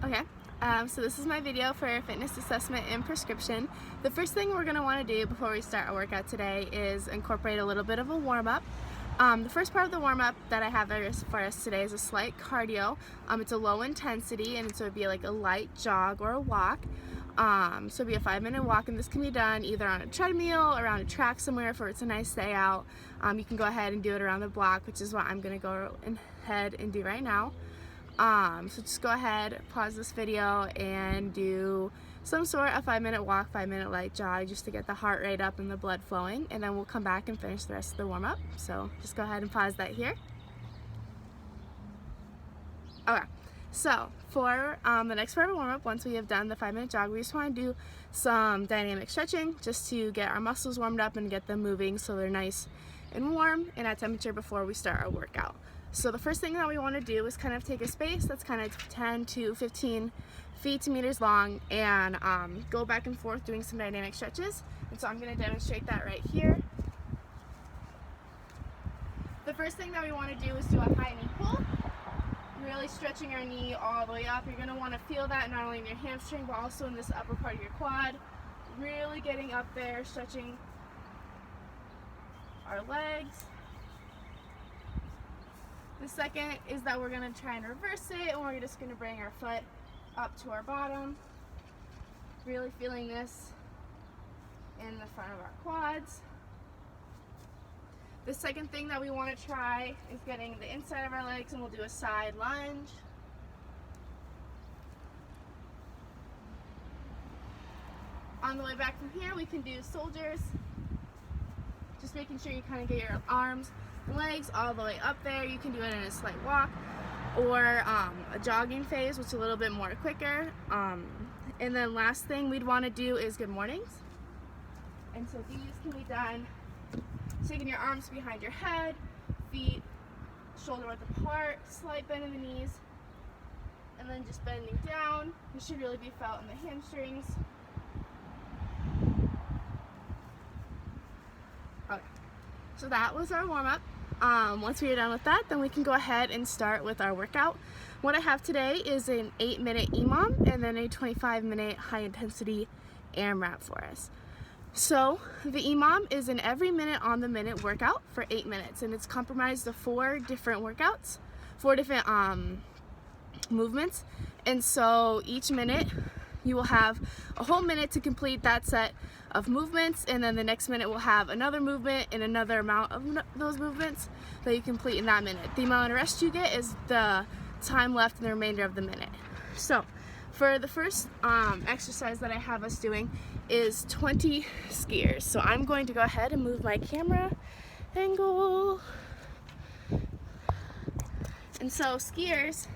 Okay, so this is my video for fitness assessment and prescription. The first thing we're going to want to do before we start our workout today is incorporate a little bit of a warm-up. The first part of the warm-up that I have for us today is a slight cardio. It's a low intensity, and so it would be like a light jog or a walk. So it'd be a 5-minute walk, and this can be done either on a treadmill, around a track somewhere if it's a nice day out. You can go ahead and do it around the block, which is what I'm going to go ahead and do right now. So just go ahead, pause this video, and do some sort of 5-minute walk, 5-minute light jog, just to get the heart rate up and the blood flowing, and then we'll come back and finish the rest of the warm-up. So just go ahead and pause that here. Okay, so for the next part of the warm-up, once we have done the 5-minute jog, we just want to do some dynamic stretching just to get our muscles warmed up and get them moving so they're nice and warm and at temperature before we start our workout. So the first thing that we want to do is kind of take a space that's kind of 10 to 15 feet to meters long and go back and forth doing some dynamic stretches. And so I'm going to demonstrate that right here. The first thing that we want to do is do a high knee pull, really stretching our knee all the way up. You're going to want to feel that not only in your hamstring but also in this upper part of your quad. Really getting up there, stretching our legs. The second is that we're going to try and reverse it, and we're just going to bring our foot up to our bottom, really feeling this in the front of our quads. The second thing that we want to try is getting the inside of our legs, and we'll do a side lunge. On the way back from here, we can do soldiers, just making sure you kind of get your arms legs all the way up there. You can do it in a slight walk or a jogging phase, which is a little bit more quicker. And then last thing we'd want to do is good mornings. And so these can be done taking your arms behind your head, feet shoulder width apart, slight bend in the knees, and then just bending down. This should really be felt in the hamstrings. Okay, so that was our warm-up. Once we are done with that, then we can go ahead and start with our workout. What I have today is an 8-minute EMOM and then a 25-minute high-intensity AMRAP for us. So the EMOM is an every minute on the minute workout for 8 minutes, and it's comprised of 4 different workouts, 4 different movements. And so each minute you will have a whole minute to complete that set of movements, and then the next minute we'll have another movement and another amount of those movements that you complete in that minute. The amount of rest you get is the time left in the remainder of the minute. So for the first exercise that I have us doing is 20 skiers. So I'm going to go ahead and move my camera angle. And so skiers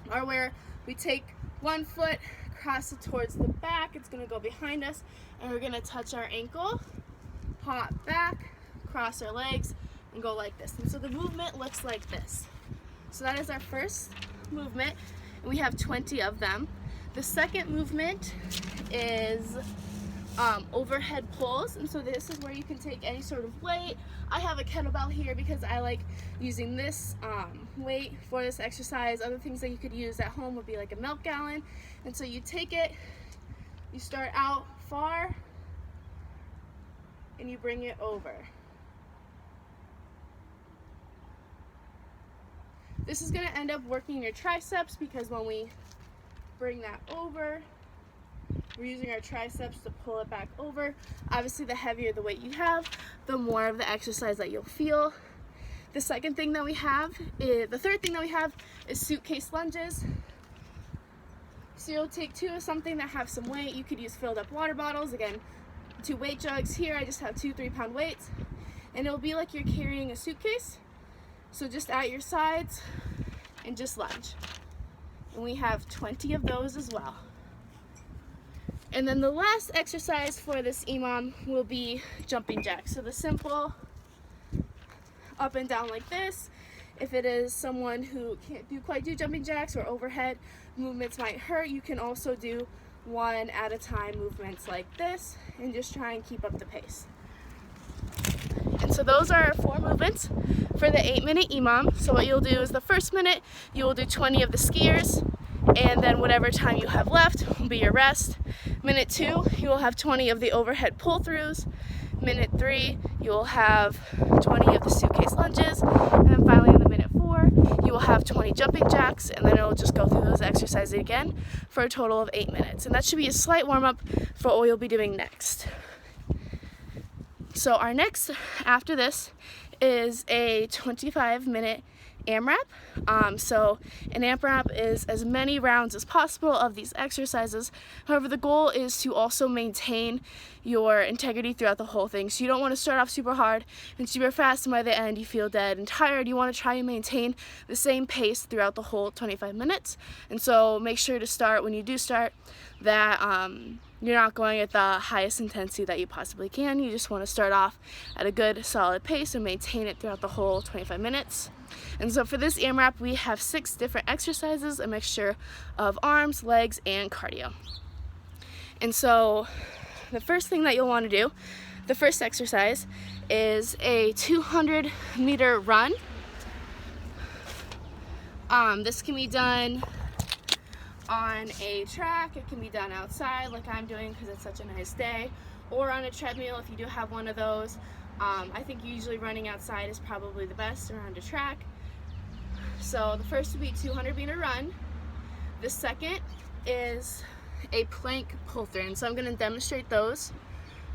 are where we take one foot, cross it towards the back, it's going to go behind us, and we're going to touch our ankle, hop back, cross our legs, and go like this. And so the movement looks like this. So that is our first movement, and we have 20 of them. The second movement is overhead pulls, and so this is where you can take any sort of weight. I have a kettlebell here because I like using this weight for this exercise. Other things that you could use at home would be like a milk gallon. And so you take it, you start out far, and you bring it over. This is going to end up working your triceps, because when we bring that over, we're using our triceps to pull it back over. Obviously, the heavier the weight you have, the more of the exercise that you'll feel. The third thing that we have is suitcase lunges. So you'll take 2 of something that have some weight. You could use filled up water bottles. Again, 2 weight jugs here. I just have 2 3-pound weights. And it'll be like you're carrying a suitcase. So just at your sides and just lunge. And we have 20 of those as well. And then the last exercise for this EMOM will be jumping jacks. So the simple up and down like this. If it is someone who can't quite do jumping jacks or overhead movements might hurt, you can also do 1 at a time movements like this and just try and keep up the pace. And so those are our 4 movements for the 8-minute EMOM. So what you'll do is the first minute, you will do 20 of the skiers, and then whatever time you have left will be your rest. Minute 2, you will have 20 of the overhead pull-throughs. Minute 3, you will have 20 of the suitcase lunges, and then finally in the minute 4, you will have 20 jumping jacks, and then it'll just go through those exercises again for a total of 8 minutes. And that should be a slight warm-up for what you'll be doing next. So our next, after this, is a 25-minute AMRAP. So an AMRAP is as many rounds as possible of these exercises. However, the goal is to also maintain your integrity throughout the whole thing. So you don't want to start off super hard and super fast, and by the end you feel dead and tired. You want to try and maintain the same pace throughout the whole 25 minutes. And so make sure to start, when you do start, that you're not going at the highest intensity that you possibly can. You just want to start off at a good solid pace and maintain it throughout the whole 25 minutes. And so for this AMRAP, we have 6 different exercises, a mixture of arms, legs, and cardio. And so the first thing that you'll want to do, the first exercise, is a 200-meter run. This can be done on a track, it can be done outside like I'm doing because it's such a nice day, or on a treadmill if you do have one of those. I think usually running outside is probably the best around a track. So the first would be 200-meter run. The second is a plank pull through, and so I'm going to demonstrate those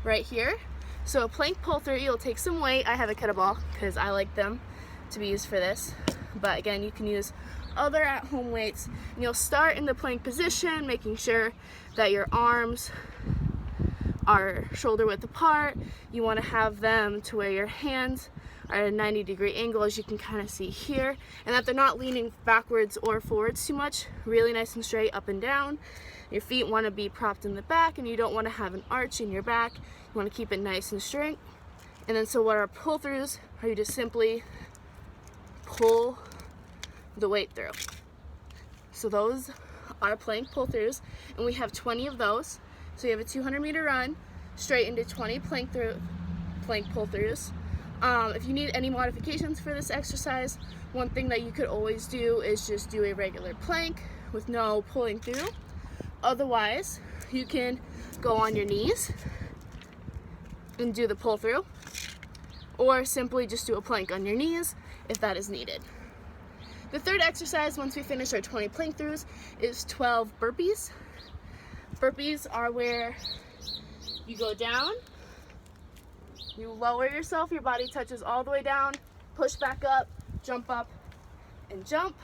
right here. So a plank pull through, you'll take some weight. I have a kettlebell because I like them to be used for this, but again, you can use other at-home weights. And you'll start in the plank position, making sure that your arms are shoulder width apart. You want to have them to where your hands are at a 90-degree angle, as you can kind of see here, and that they're not leaning backwards or forwards too much, really nice and straight up and down. Your feet want to be propped in the back, and you don't want to have an arch in your back. You want to keep it nice and straight. And then so what our pull-throughs are, you just simply pull the weight through. So those are plank pull-throughs, and we have 20 of those. So you have a 200-meter run straight into 20 plank pull-throughs. If you need any modifications for this exercise, one thing that you could always do is just do a regular plank with no pulling through. Otherwise, you can go on your knees and do the pull-through, or simply just do a plank on your knees if that is needed. The third exercise, once we finish our 20 plank throughs, is 12 burpees. Burpees are where you go down, you lower yourself, your body touches all the way down, push back up, and jump.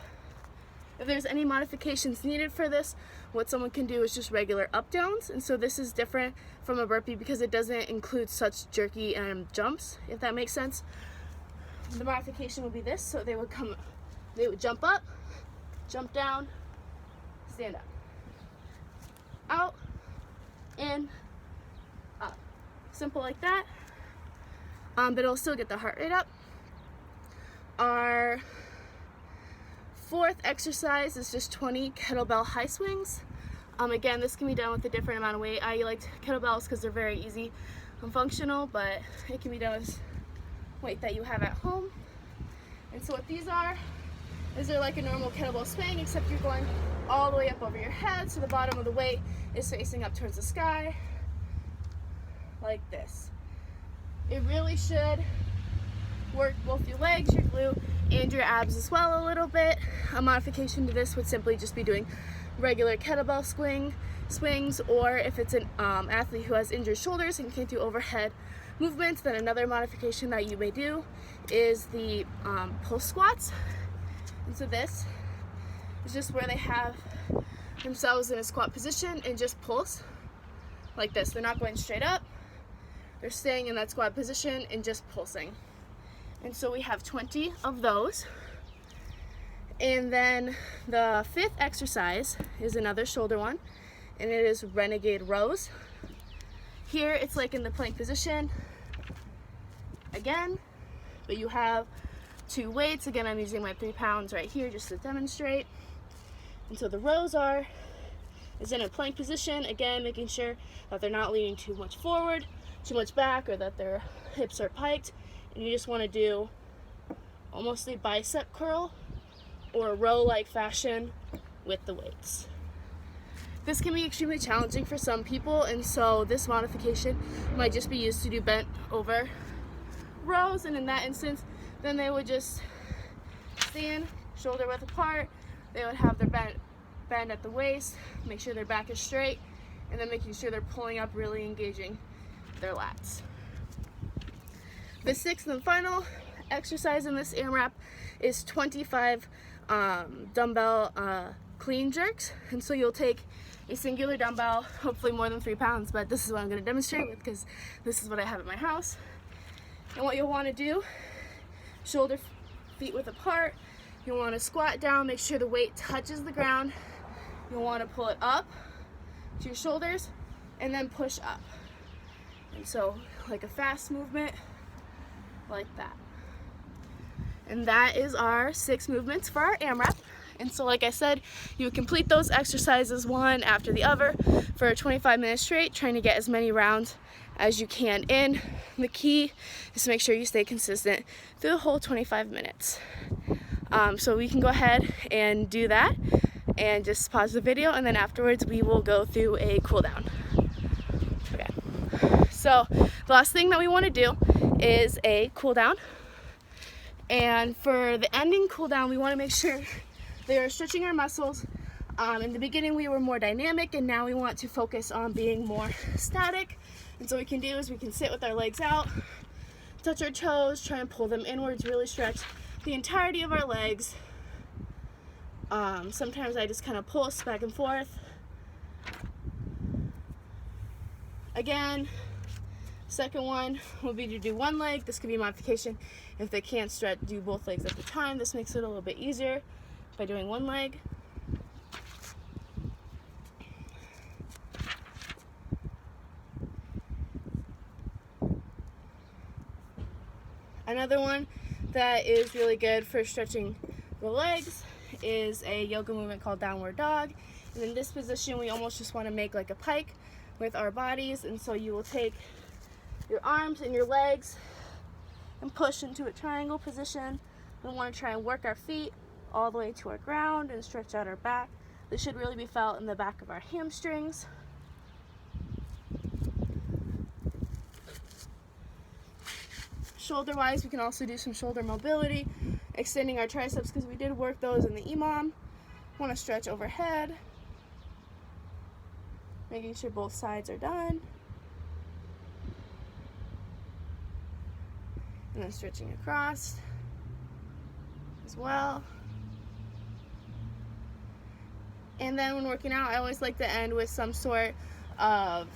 If there's any modifications needed for this, what someone can do is just regular up downs. And so this is different from a burpee because it doesn't include such jerky jumps, if that makes sense. The modification would be this, so they would jump up, jump down, stand up, out, in, up. Simple like that, but it'll still get the heart rate up. Our fourth exercise is just 20 kettlebell high swings. Again, this can be done with a different amount of weight. I like kettlebells because they're very easy and functional, but it can be done with weight that you have at home. And so what these are is they're like a normal kettlebell swing, except you're going all the way up over your head, so the bottom of the weight is facing up towards the sky, like this. It really should work both your legs, your glute, and your abs as well a little bit. A modification to this would simply just be doing regular kettlebell swings, or if it's an athlete who has injured shoulders and can't do overhead movements, then another modification that you may do is the pull squats. And so this is just where they have themselves in a squat position and just pulse like this. They're not going straight up, they're staying in that squat position and just pulsing. And so we have 20 of those. And then the fifth exercise is another shoulder one, and it is renegade rows. Here it's like in the plank position again, but you have 2 weights. Again, I'm using my 3 pounds right here just to demonstrate. And so the rows is in a plank position, again making sure that they're not leaning too much forward, too much back, or that their hips are piked. And you just want to do almost a bicep curl or a row-like fashion with the weights. This can be extremely challenging for some people, and so this modification might just be used to do bent over rows, and in that instance then they would just stand shoulder width apart. They would have their bend at the waist, make sure their back is straight, and then making sure they're pulling up, really engaging their lats. The sixth and final exercise in this AMRAP is 25 dumbbell clean jerks. And so you'll take a singular dumbbell, hopefully more than 3 pounds, but this is what I'm going to demonstrate with because this is what I have at my house. And what you'll want to do, shoulder feet width apart, you'll want to squat down, make sure the weight touches the ground. You'll want to pull it up to your shoulders and then push up. And so like a fast movement like that. And that is our 6 movements for our AMRAP. And so like I said, you would complete those exercises one after the other for 25 minutes straight, trying to get as many rounds as you can in. The key is to make sure you stay consistent through the whole 25 minutes. So we can go ahead and do that and just pause the video, and then afterwards we will go through a cool down. Okay. So the last thing that we want to do is a cool down. And for the ending cool down, we want to make sure they are stretching our muscles. In the beginning we were more dynamic, and now we want to focus on being more static. And so what we can do is we can sit with our legs out, touch our toes, try and pull them inwards, really stretch the entirety of our legs. Sometimes I just kind of pulse back and forth. Again, second one will be to do one leg. This could be a modification if they can't stretch, do both legs at the time. This makes it a little bit easier by doing one leg. Another one that is really good for stretching the legs is a yoga movement called downward dog. And in this position we almost just want to make like a pike with our bodies, and so you will take your arms and your legs and push into a triangle position. We want to try and work our feet all the way to our ground and stretch out our back. This should really be felt in the back of our hamstrings. Shoulder wise, we can also do some shoulder mobility, extending our triceps because we did work those in the EMOM. Want to stretch overhead, making sure both sides are done. And then stretching across as well. And then when working out, I always like to end with some sort of,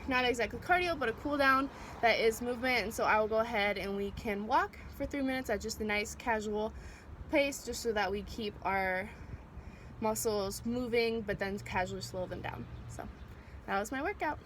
not exactly cardio, but a cool down that is movement. And so I will go ahead and we can walk for 3 minutes at just a nice casual pace, just so that we keep our muscles moving, but then casually slow them down. So that was my workout.